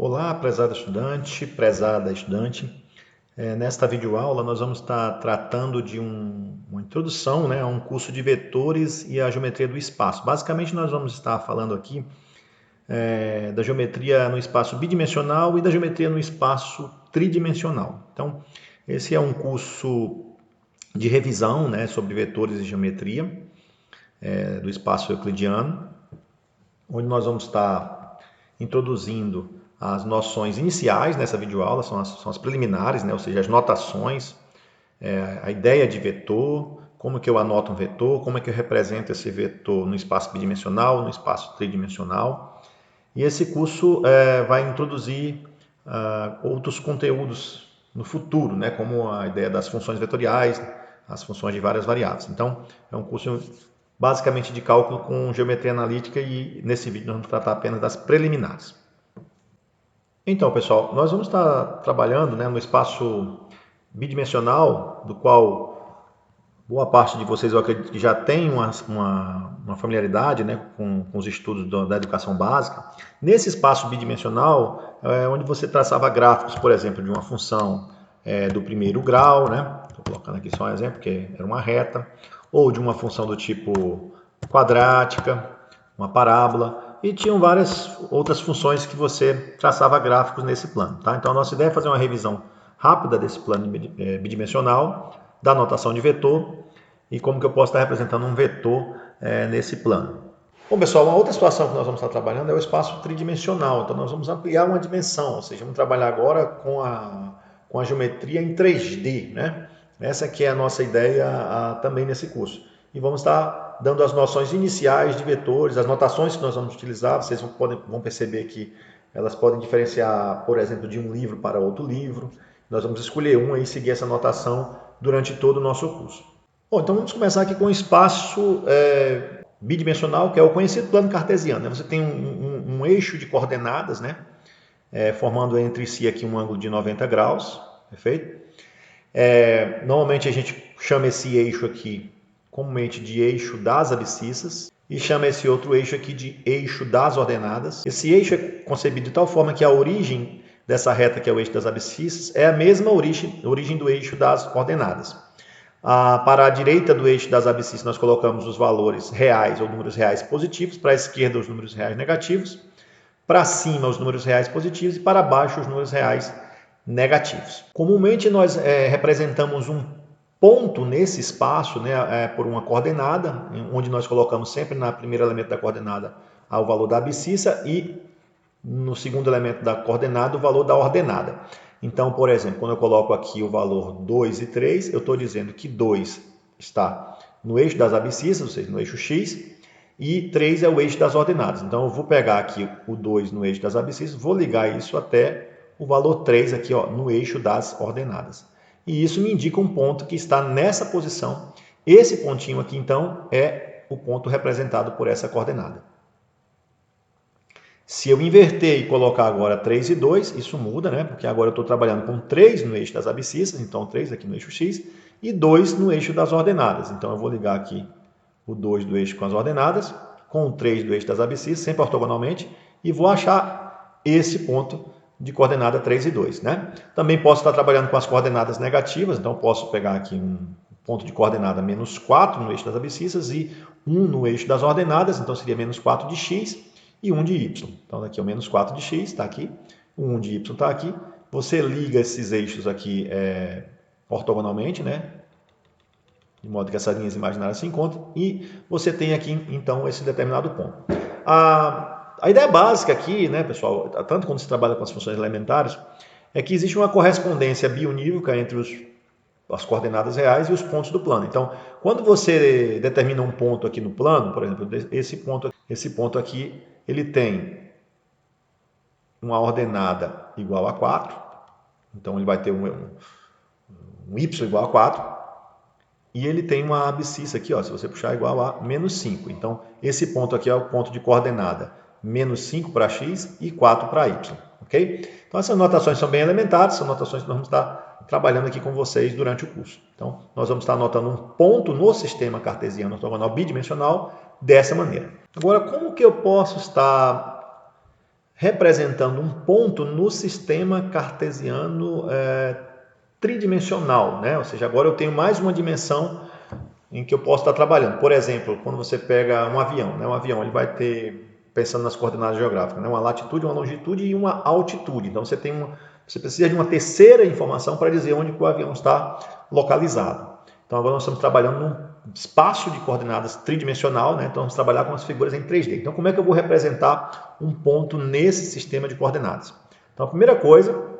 Olá, prezado estudante, prezada estudante. Nesta videoaula nós vamos estar tratando de uma introdução, a um curso de vetores e a geometria do espaço. Basicamente nós vamos estar falando aqui da geometria no espaço bidimensional e da geometria no espaço tridimensional. Então, esse é um curso de revisão, sobre vetores e geometria do espaço euclidiano, onde nós vamos estar introduzindo as noções iniciais nessa videoaula, são as preliminares, ou seja, as notações, a ideia de vetor, como que eu anoto um vetor, como é que eu represento esse vetor no espaço bidimensional, no espaço tridimensional. E esse curso vai introduzir outros conteúdos no futuro, como a ideia das funções vetoriais, as funções de várias variáveis. Então, é um curso basicamente de cálculo com geometria analítica e nesse vídeo nós vamos tratar apenas das preliminares. Então, pessoal, nós vamos estar trabalhando no espaço bidimensional, do qual boa parte de vocês, eu acredito que já tem uma familiaridade com os estudos da educação básica. Nesse espaço bidimensional, é onde você traçava gráficos, por exemplo, de uma função do primeiro grau, estou colocando aqui só um exemplo, que era uma reta, ou de uma função do tipo quadrática, uma parábola, e tinham várias outras funções que você traçava gráficos nesse plano. Tá? Então a nossa ideia é fazer uma revisão rápida desse plano bidimensional, da notação de vetor, e como que eu posso estar representando um vetor nesse plano. Bom, pessoal, uma outra situação que nós vamos estar trabalhando é o espaço tridimensional. Então nós vamos ampliar uma dimensão, ou seja, vamos trabalhar agora com a geometria em 3D. Essa aqui é a nossa ideia também nesse curso. E vamos estar dando as noções iniciais de vetores, as notações que nós vamos utilizar. Vocês vão perceber que elas podem diferenciar, por exemplo, de um livro para outro livro. Nós vamos escolher um e seguir essa notação durante todo o nosso curso. Bom, então vamos começar aqui com o espaço bidimensional, que é o conhecido plano cartesiano. Você tem um eixo de coordenadas, formando entre si aqui um ângulo de 90 graus, perfeito? Normalmente a gente chama esse eixo aqui comumente de eixo das abscissas e chama esse outro eixo aqui de eixo das ordenadas. Esse eixo é concebido de tal forma que a origem dessa reta, que é o eixo das abscissas, é a mesma origem do eixo das ordenadas. Para a direita do eixo das abscissas nós colocamos os valores reais ou números reais positivos, para a esquerda os números reais negativos, para cima os números reais positivos e para baixo os números reais negativos. Comumente nós representamos um ponto nesse espaço por uma coordenada, onde nós colocamos sempre no primeiro elemento da coordenada o valor da abscissa e no segundo elemento da coordenada o valor da ordenada. Então, por exemplo, quando eu coloco aqui o valor 2 e 3, eu estou dizendo que 2 está no eixo das abscissas, ou seja, no eixo x, e 3 é o eixo das ordenadas. Então, eu vou pegar aqui o 2 no eixo das abscissas, vou ligar isso até o valor 3 aqui no eixo das ordenadas. E isso me indica um ponto que está nessa posição. Esse pontinho aqui, então, é o ponto representado por essa coordenada. Se eu inverter e colocar agora 3 e 2, isso muda, porque agora eu estou trabalhando com 3 no eixo das abscissas, então 3 aqui no eixo x, e 2 no eixo das ordenadas. Então eu vou ligar aqui o 2 do eixo com as ordenadas, com o 3 do eixo das abscissas, sempre ortogonalmente, e vou achar esse ponto de coordenada 3 e 2. Também posso estar trabalhando com as coordenadas negativas, então posso pegar aqui um ponto de coordenada menos 4 no eixo das abscissas e 1 no eixo das ordenadas, então seria menos 4 de x e 1 de y. Então aqui é o menos 4 de x, está aqui, o 1 de y está aqui. Você liga esses eixos aqui ortogonalmente, de modo que essas linhas imaginárias se encontram, e você tem aqui então esse determinado ponto. A ideia básica aqui, pessoal, tanto quando se trabalha com as funções elementares, é que existe uma correspondência bionívoca entre as coordenadas reais e os pontos do plano. Então, quando você determina um ponto aqui no plano, por exemplo, esse ponto aqui, ele tem uma ordenada igual a 4, então ele vai ter um y igual a 4, e ele tem uma abscissa aqui, se você puxar, igual a menos 5. Então, esse ponto aqui é o ponto de coordenada menos 5 para x e 4 para y. Ok? Então, essas notações são bem elementares, são notações que nós vamos estar trabalhando aqui com vocês durante o curso. Então, nós vamos estar anotando um ponto no sistema cartesiano ortogonal bidimensional dessa maneira. Agora, como que eu posso estar representando um ponto no sistema cartesiano tridimensional, né? Ou seja, agora eu tenho mais uma dimensão em que eu posso estar trabalhando. Por exemplo, quando você pega um avião, né? Um avião ele vai ter, pensando nas coordenadas geográficas, né? Uma latitude, uma longitude e uma altitude. Então você precisa de uma terceira informação para dizer onde o avião está localizado. Então agora nós estamos trabalhando num espaço de coordenadas tridimensional, né? Então vamos trabalhar com as figuras em 3D. Então como é que eu vou representar um ponto nesse sistema de coordenadas? Então a primeira coisa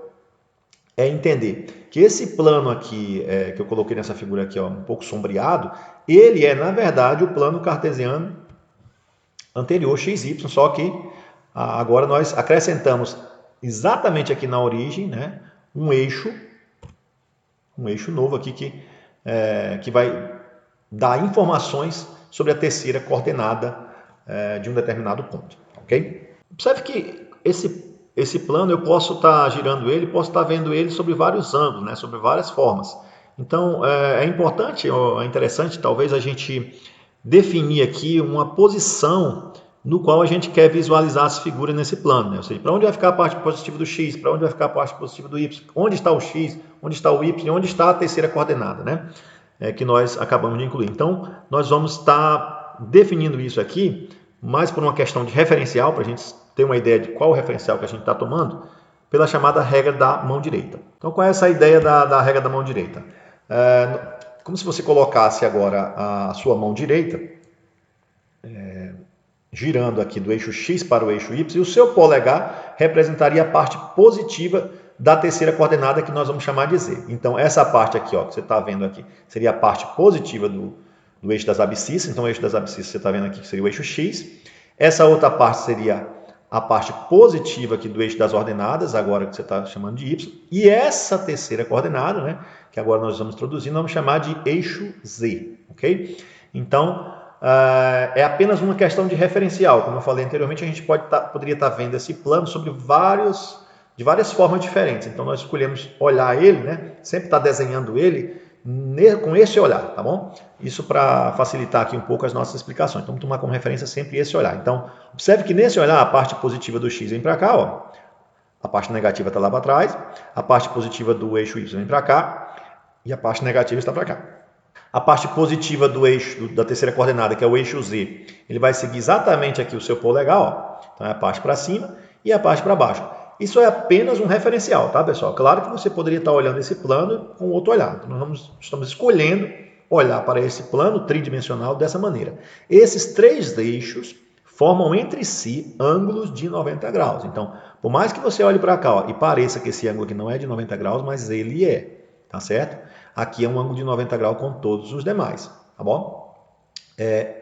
é entender que esse plano aqui, que eu coloquei nessa figura aqui, ó, um pouco sombreado, ele é, na verdade, o plano cartesiano anterior, XY, só que agora nós acrescentamos exatamente aqui na origem, né, um eixo novo aqui que vai dar informações sobre a terceira coordenada de um determinado ponto, ok? Observe que esse plano eu posso estar girando ele, posso estar vendo ele sobre vários ângulos, né, sobre várias formas. Então é importante, é interessante talvez a gente definir aqui uma posição no qual a gente quer visualizar as figuras nesse plano, né? Ou seja, para onde vai ficar a parte positiva do x, para onde vai ficar a parte positiva do y, onde está o x, onde está o y e onde está a terceira coordenada, né? Que nós acabamos de incluir. Então, nós vamos estar definindo isso aqui, mais por uma questão de referencial, para a gente ter uma ideia de qual referencial que a gente está tomando, pela chamada regra da mão direita. Então, qual é essa ideia da regra da mão direita? Como se você colocasse agora a sua mão direita, girando aqui do eixo X para o eixo Y, e o seu polegar representaria a parte positiva da terceira coordenada que nós vamos chamar de Z. Então, essa parte aqui, ó, que você está vendo aqui, seria a parte positiva do eixo das abscissas. Então, o eixo das abscissas você está vendo aqui que seria o eixo X. Essa outra parte seria a parte positiva aqui do eixo das ordenadas, agora que você está chamando de Y. E essa terceira coordenada, né, que agora nós vamos introduzir, nós vamos chamar de eixo Z, ok? Então, é apenas uma questão de referencial. Como eu falei anteriormente, a gente poderia estar vendo esse plano de várias formas diferentes. Então, nós escolhemos olhar ele, né? Sempre estar desenhando ele com esse olhar, tá bom? Isso para facilitar aqui um pouco as nossas explicações. Então, vamos tomar como referência sempre esse olhar. Então, observe que nesse olhar, a parte positiva do X vem para cá, ó. A parte negativa está lá para trás. A parte positiva do eixo Y vem para cá. E a parte negativa está para cá. A parte positiva do eixo da terceira coordenada, que é o eixo Z, ele vai seguir exatamente aqui o seu polegar, ó. Então é a parte para cima e a parte para baixo. Isso é apenas um referencial, tá, pessoal? Claro que você poderia estar olhando esse plano com outro olhar. Então nós estamos escolhendo olhar para esse plano tridimensional dessa maneira. Esses três eixos formam entre si ângulos de 90 graus. Então, por mais que você olhe para cá, ó, e pareça que esse ângulo aqui não é de 90 graus, mas ele é, tá certo? Aqui é um ângulo de 90 graus com todos os demais, tá bom?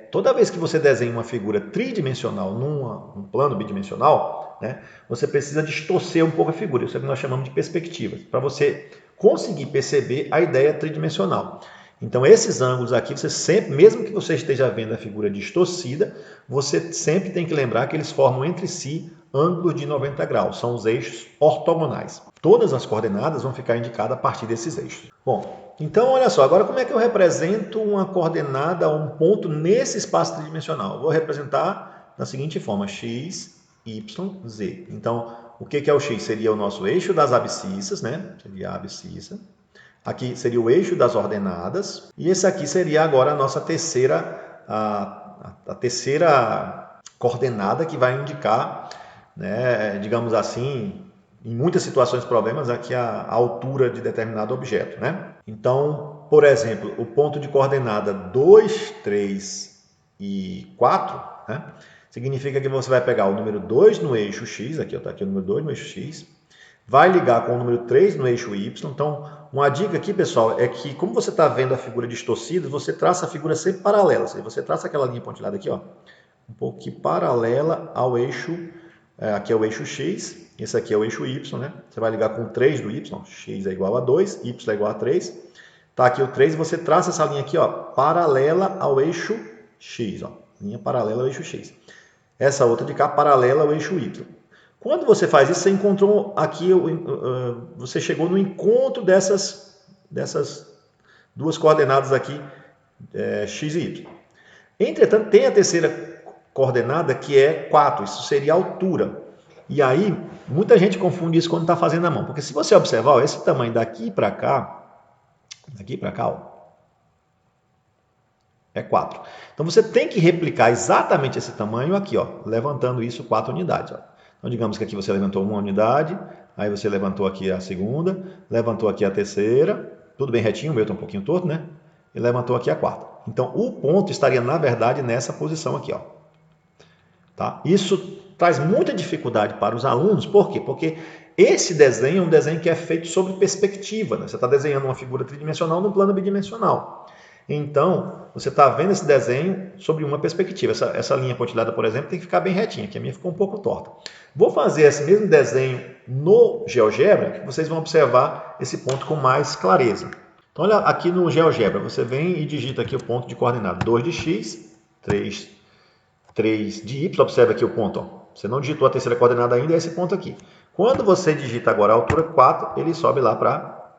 Toda vez que você desenha uma figura tridimensional num plano bidimensional, né, você precisa distorcer um pouco a figura, isso é o que nós chamamos de perspectiva, para você conseguir perceber a ideia tridimensional. Então, esses ângulos aqui, você sempre, mesmo que você esteja vendo a figura distorcida, você sempre tem que lembrar que eles formam entre si ângulos de 90 graus, são os eixos ortogonais. Todas as coordenadas vão ficar indicadas a partir desses eixos. Bom, então olha só, agora como é que eu represento uma coordenada, um ponto nesse espaço tridimensional? Eu vou representar da seguinte forma, x, y, z. Então, o que é o x? Seria o nosso eixo das abscissas, né? Seria a abscissa. Aqui seria o eixo das ordenadas. E esse aqui seria agora a nossa terceira, a terceira coordenada que vai indicar, né, digamos assim, em muitas situações problemas, aqui a altura de determinado objeto, né? Então, por exemplo, o ponto de coordenada 2, 3 e 4, né, significa que você vai pegar o número 2 no eixo x, aqui está aqui o número 2 no eixo x, vai ligar com o número 3 no eixo y. Então, uma dica aqui, pessoal, é que como você está vendo a figura distorcida, você traça a figura sempre paralela. Ou seja, você traça aquela linha pontilhada aqui, ó, um pouco que paralela ao eixo, aqui é o eixo x, esse aqui é o eixo y, né? Você vai ligar com o 3 do y, x é igual a 2, y é igual a 3. Está aqui o 3 e você traça essa linha aqui, ó, paralela ao eixo x, ó, linha paralela ao eixo x. Essa outra de cá, paralela ao eixo y. Quando você faz isso, você encontrou aqui, você chegou no encontro dessas duas coordenadas aqui, x e y. Entretanto, tem a terceira coordenada que é 4, isso seria a altura. E aí, muita gente confunde isso quando está fazendo a mão. Porque se você observar, ó, esse tamanho daqui para cá, ó, é 4. Então você tem que replicar exatamente esse tamanho aqui, ó, levantando isso 4 unidades. Ó. Então digamos que aqui você levantou uma unidade, aí você levantou aqui a segunda, levantou aqui a terceira, tudo bem retinho, o meu está um pouquinho torto, né? E levantou aqui a quarta. Então o ponto estaria, na verdade, nessa posição aqui, ó. Tá? Isso traz muita dificuldade para os alunos, por quê? Porque esse desenho é um desenho que é feito sobre perspectiva, né? Você está desenhando uma figura tridimensional num plano bidimensional. Então, você está vendo esse desenho sobre uma perspectiva. Essa linha pontilhada, por exemplo, tem que ficar bem retinha, que a minha ficou um pouco torta. Vou fazer esse mesmo desenho no GeoGebra, que vocês vão observar esse ponto com mais clareza. Então, olha aqui no GeoGebra, você vem e digita aqui o ponto de coordenada 2 de x, 3 de y, observa aqui o ponto, ó. Você não digitou a terceira coordenada ainda, é esse ponto aqui. Quando você digita agora a altura 4, ele sobe lá para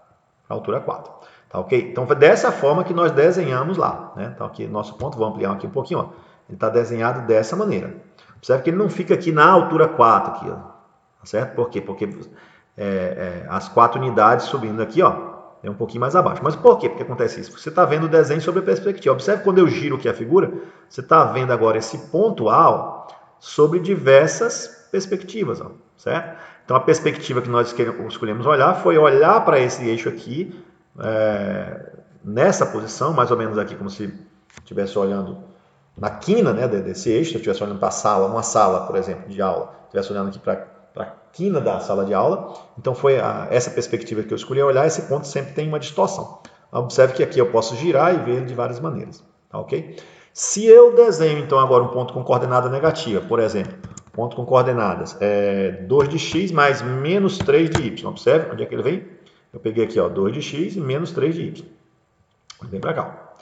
a altura 4. Tá, ok? Então, foi dessa forma que nós desenhamos lá. Né? Então, aqui nosso ponto, vou ampliar aqui um pouquinho. Ó. Ele está desenhado dessa maneira. Observe que ele não fica aqui na altura 4, aqui, ó. Tá certo? Por quê? Porque as 4 unidades subindo aqui, ó, é um pouquinho mais abaixo. Mas por quê? Porque acontece isso? Você está vendo o desenho sobre a perspectiva. Observe quando eu giro aqui a figura, você está vendo agora esse ponto A, ó, sobre diversas perspectivas, ó, certo? Então a perspectiva que nós escolhemos olhar foi olhar para esse eixo aqui, nessa posição, mais ou menos aqui, como se estivesse olhando na quina, né, desse eixo, se eu estivesse olhando para a sala, uma sala, por exemplo, de aula, estivesse olhando aqui para a quina da sala de aula, então foi essa perspectiva que eu escolhi olhar, esse ponto sempre tem uma distorção. Observe que aqui eu posso girar e ver ele de várias maneiras, tá, ok? Se eu desenho, então, agora um ponto com coordenada negativa, por exemplo, ponto com coordenadas 2 de x mais menos 3 de y, observe onde é que ele vem? Eu peguei aqui, ó, 2 de x e menos 3 de y. Vem para cá.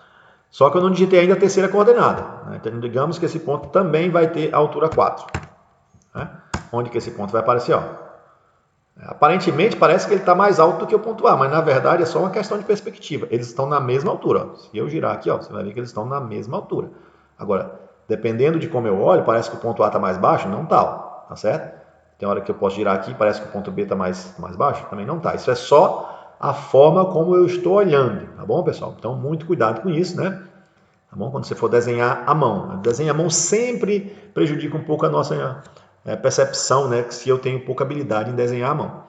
Só que eu não digitei ainda a terceira coordenada. Né? Então, digamos que esse ponto também vai ter altura 4. Né? Onde que esse ponto vai aparecer? Ó. Aparentemente, parece que ele está mais alto do que o ponto A, mas na verdade é só uma questão de perspectiva. Eles estão na mesma altura. Ó. Se eu girar aqui, ó, você vai ver que eles estão na mesma altura. Agora, dependendo de como eu olho, parece que o ponto A está mais baixo? Não está. Tá certo? Tem hora que eu posso girar aqui, parece que o ponto B está mais baixo? Também não está. Isso é só a forma como eu estou olhando, tá bom, pessoal? Então, muito cuidado com isso, né? Tá bom? Quando você for desenhar à mão. Desenhar à mão sempre prejudica um pouco a nossa percepção, né? Se eu tenho pouca habilidade em desenhar à mão.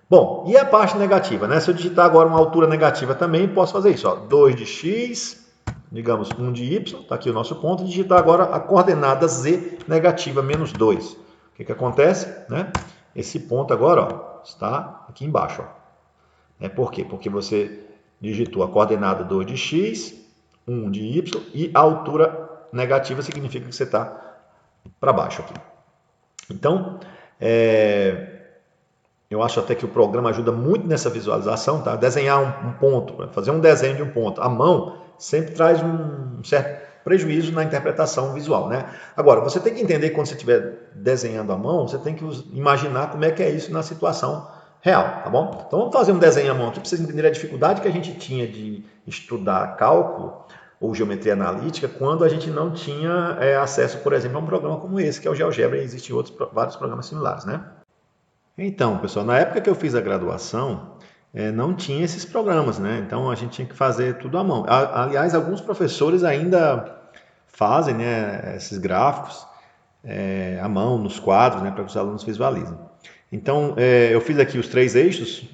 Bom, e a parte negativa, né? Se eu digitar agora uma altura negativa também, posso fazer isso, ó. 2 de x, digamos 1 de y, está aqui o nosso ponto, e digitar agora a coordenada z negativa, menos 2. O que acontece? Né? Esse ponto agora, ó, está aqui embaixo. Ó. Por quê? Porque você digitou a coordenada 2 de x, 1 de y, e a altura negativa significa que você está para baixo aqui. Então, eu acho até que o programa ajuda muito nessa visualização, tá? Desenhar um ponto, fazer um desenho de um ponto à mão, sempre traz um certo prejuízo na interpretação visual, né? Agora, você tem que entender que quando você estiver desenhando à mão, você tem que imaginar como é que é isso na situação real, tá bom? Então, vamos fazer um desenho à mão aqui para vocês entenderem a dificuldade que a gente tinha de estudar cálculo ou geometria analítica quando a gente não tinha acesso, por exemplo, a um programa como esse, que é o GeoGebra, e existem vários programas similares, né? Então, pessoal, na época que eu fiz a graduação, não tinha esses programas, né? Então a gente tinha que fazer tudo à mão. Aliás, alguns professores ainda fazem, né, esses gráficos à mão, nos quadros, né, para que os alunos visualizem. Então, eu fiz aqui os 3 eixos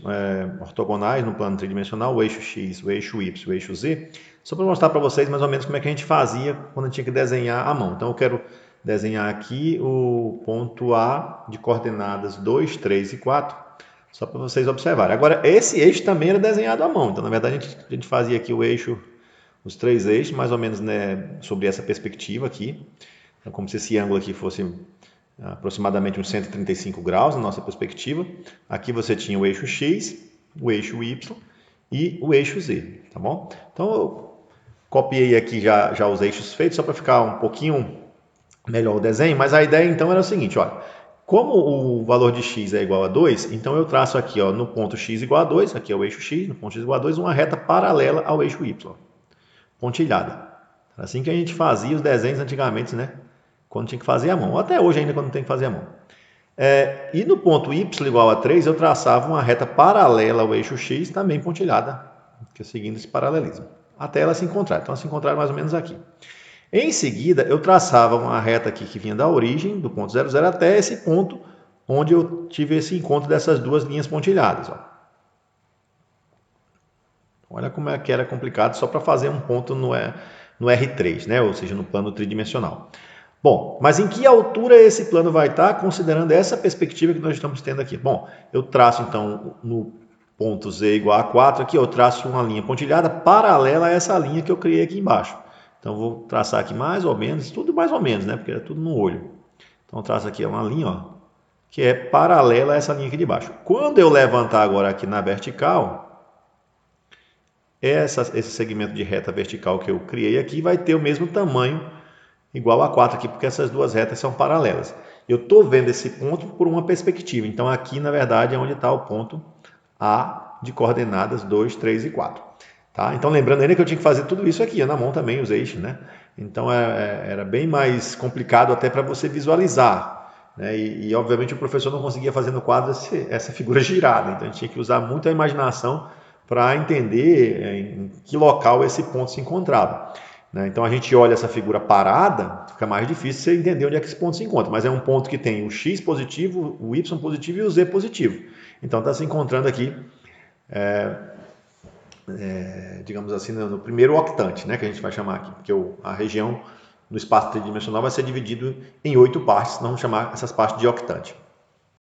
ortogonais no plano tridimensional, o eixo X, o eixo Y e o eixo Z, só para mostrar para vocês mais ou menos como é que a gente fazia quando a gente tinha que desenhar à mão. Então, eu quero desenhar aqui o ponto A de coordenadas 2, 3 e 4, só para vocês observarem. Agora, esse eixo também era desenhado à mão, então, na verdade, a gente fazia aqui o eixo, os 3 eixos, mais ou menos, né, sobre essa perspectiva aqui, então, como se esse ângulo aqui fosse aproximadamente uns 135 graus na nossa perspectiva. Aqui você tinha o eixo X, o eixo Y e o eixo Z, tá bom? Então, eu copiei aqui já os eixos feitos, só para ficar um pouquinho melhor o desenho, mas a ideia então era o seguinte, olha, como o valor de x é igual a 2, então eu traço aqui, ó, no ponto x igual a 2, aqui é o eixo x, no ponto x igual a 2, uma reta paralela ao eixo y, pontilhada. Assim que a gente fazia os desenhos antigamente, né? Quando tinha que fazer à mão, ou até hoje ainda quando tem que fazer à mão. E no ponto y igual a 3, eu traçava uma reta paralela ao eixo x, também pontilhada, que é seguindo esse paralelismo, até ela se encontrar. Então, ela se encontrar mais ou menos aqui. Em seguida, eu traçava uma reta aqui que vinha da origem, do ponto 0, 0, até esse ponto, onde eu tive esse encontro dessas duas linhas pontilhadas. Ó. Olha como é que era complicado só para fazer um ponto no R3, né? Ou seja, no plano tridimensional. Bom, mas em que altura esse plano vai estar, considerando essa perspectiva que nós estamos tendo aqui? Bom, eu traço então no ponto Z igual a 4, aqui eu traço uma linha pontilhada paralela a essa linha que eu criei aqui embaixo. Então, vou traçar aqui mais ou menos, tudo mais ou menos, né? Porque é tudo no olho. Então, eu traço aqui uma linha, ó, que é paralela a essa linha aqui de baixo. Quando eu levantar agora aqui na vertical, esse segmento de reta vertical que eu criei aqui vai ter o mesmo tamanho, igual a 4 aqui, porque essas duas retas são paralelas. Eu estou vendo esse ponto por uma perspectiva. Então, aqui, na verdade, é onde está o ponto A de coordenadas 2, 3 e 4. Tá? Então, lembrando ainda que eu tinha que fazer tudo isso aqui, na mão também, os eixos, né? Então, era bem mais complicado até para você visualizar. Né? E, obviamente, o professor não conseguia fazer no quadro essa figura girada. Então, a gente tinha que usar muito a imaginação para entender em que local esse ponto se encontrava. Né? Então, a gente olha essa figura parada, fica mais difícil você entender onde é que esse ponto se encontra. Mas é um ponto que tem o x positivo, o y positivo e o z positivo. Então, está se encontrando aqui digamos assim, no primeiro octante, né, que a gente vai chamar aqui, porque a região do espaço tridimensional vai ser dividido em 8 partes, nós vamos chamar essas partes de octante.